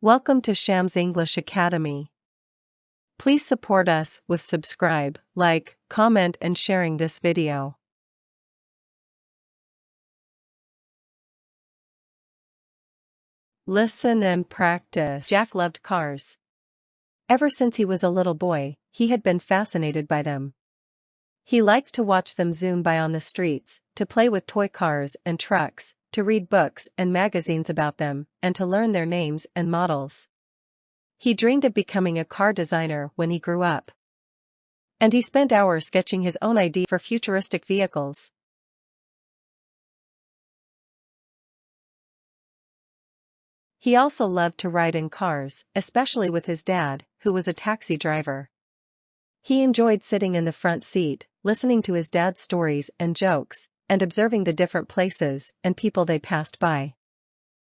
Welcome to Sham's English Academy. Please support us with subscribe, like, comment and sharing this video. Listen and practice. Jack loved cars. Ever since he was a little boy, he had been fascinated by them. He liked to watch them zoom by on the streets, to play with toy cars and trucks, to read books and magazines about them, and to learn their names and models. He dreamed of becoming a car designer when he grew up. And he spent hours sketching his own idea for futuristic vehicles. He also loved to ride in cars, especially with his dad, who was a taxi driver. He enjoyed sitting in the front seat, listening to his dad's stories and jokes, and observing the different places and people they passed by.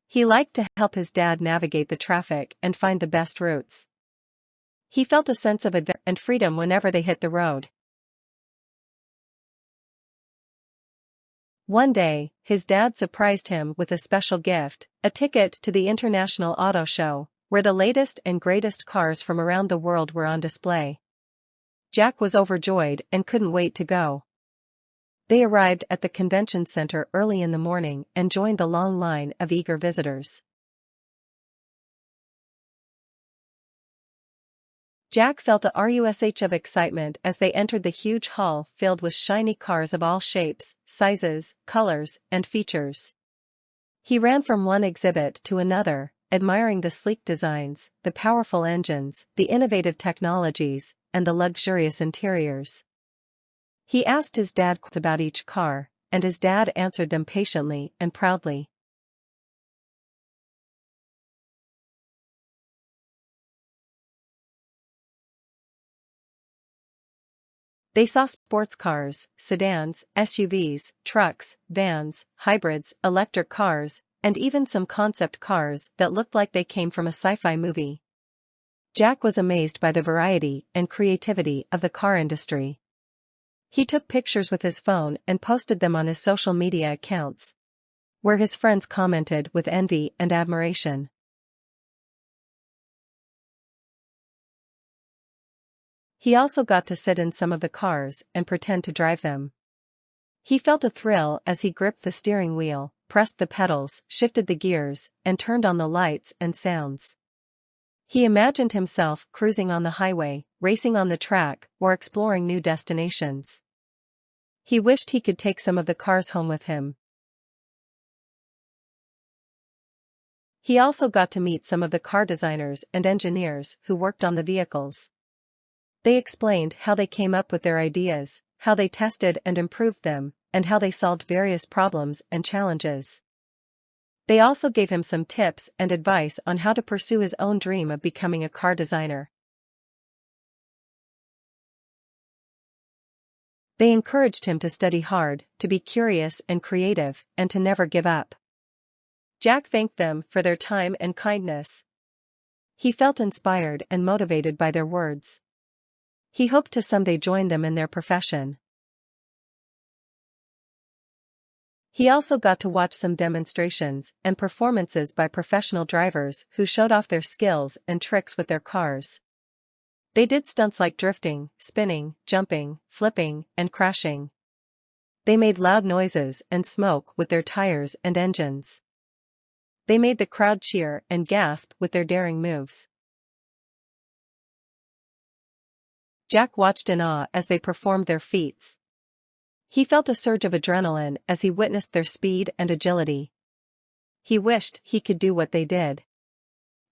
He liked to help his dad navigate the traffic and find the best routes. He felt a sense of adventure and freedom whenever they hit the road. One day, his dad surprised him with a special gift, a ticket to the International Auto Show, where the latest and greatest cars from around the world were on display. Jack was overjoyed and couldn't wait to go. They arrived at the convention center early in the morning and joined the long line of eager visitors. Jack felt a rush of excitement as they entered the huge hall filled with shiny cars of all shapes, sizes, colors, and features. He ran from one exhibit to another, admiring the sleek designs, the powerful engines, the innovative technologies, and the luxurious interiors. He asked his dad questions about each car, and his dad answered them patiently and proudly. They saw sports cars, sedans, SUVs, trucks, vans, hybrids, electric cars, and even some concept cars that looked like they came from a sci-fi movie. Jack was amazed by the variety and creativity of the car industry. He took pictures with his phone and posted them on his social media accounts, where his friends commented with envy and admiration. He also got to sit in some of the cars and pretend to drive them. He felt a thrill as he gripped the steering wheel, pressed the pedals, shifted the gears, and turned on the lights and sounds. He imagined himself cruising on the highway, racing on the track, or exploring new destinations. He wished he could take some of the cars home with him. He also got to meet some of the car designers and engineers who worked on the vehicles. They explained how they came up with their ideas, how they tested and improved them, and how they solved various problems and challenges. They also gave him some tips and advice on how to pursue his own dream of becoming a car designer. They encouraged him to study hard, to be curious and creative, and to never give up. Jack thanked them for their time and kindness. He felt inspired and motivated by their words. He hoped to someday join them in their profession. He also got to watch some demonstrations and performances by professional drivers who showed off their skills and tricks with their cars. They did stunts like drifting, spinning, jumping, flipping, and crashing. They made loud noises and smoke with their tires and engines. They made the crowd cheer and gasp with their daring moves. Jack watched in awe as they performed their feats. He felt a surge of adrenaline as he witnessed their speed and agility. He wished he could do what they did.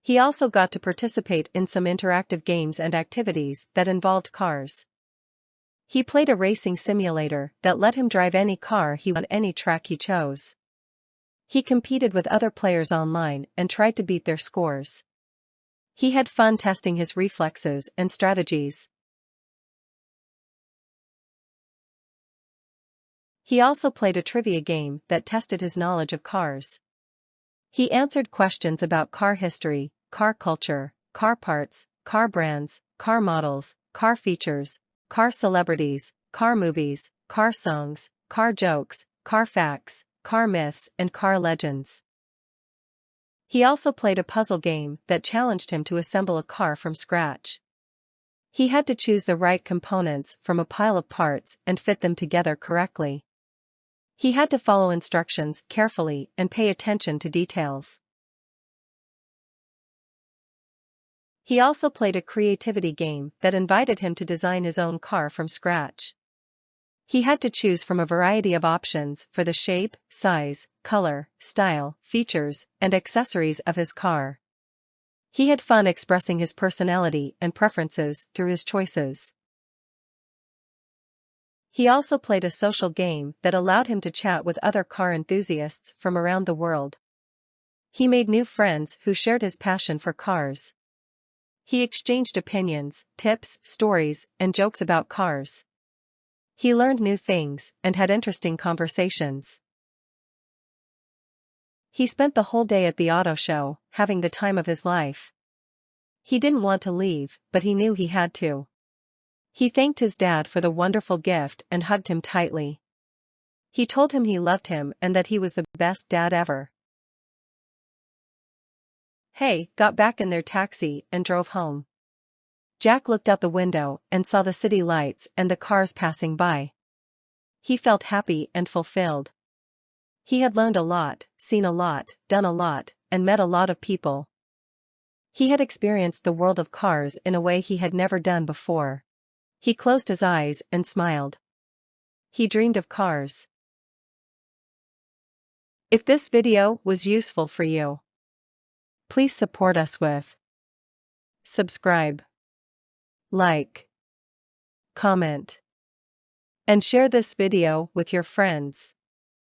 He also got to participate in some interactive games and activities that involved cars. He played a racing simulator that let him drive any car he wanted on any track he chose. He competed with other players online and tried to beat their scores. He had fun testing his reflexes and strategies. He also played a trivia game that tested his knowledge of cars. He answered questions about car history, car culture, car parts, car brands, car models, car features, car celebrities, car movies, car songs, car jokes, car facts, car myths, and car legends. He also played a puzzle game that challenged him to assemble a car from scratch. He had to choose the right components from a pile of parts and fit them together correctly. He had to follow instructions carefully and pay attention to details. He also played a creativity game that invited him to design his own car from scratch. He had to choose from a variety of options for the shape, size, color, style, features, and accessories of his car. He had fun expressing his personality and preferences through his choices. He also played a social game that allowed him to chat with other car enthusiasts from around the world. He made new friends who shared his passion for cars. He exchanged opinions, tips, stories, and jokes about cars. He learned new things and had interesting conversations. He spent the whole day at the auto show, having the time of his life. He didn't want to leave, but he knew he had to. He thanked his dad for the wonderful gift and hugged him tightly. He told him he loved him and that he was the best dad ever. Hay got back in their taxi and drove home. Jack looked out the window and saw the city lights and the cars passing by. He felt happy and fulfilled. He had learned a lot, seen a lot, done a lot, and met a lot of people. He had experienced the world of cars in a way he had never done before. He closed his eyes and smiled. He dreamed of cars. If this video was useful for you, please support us with subscribe, like, comment, and share this video with your friends.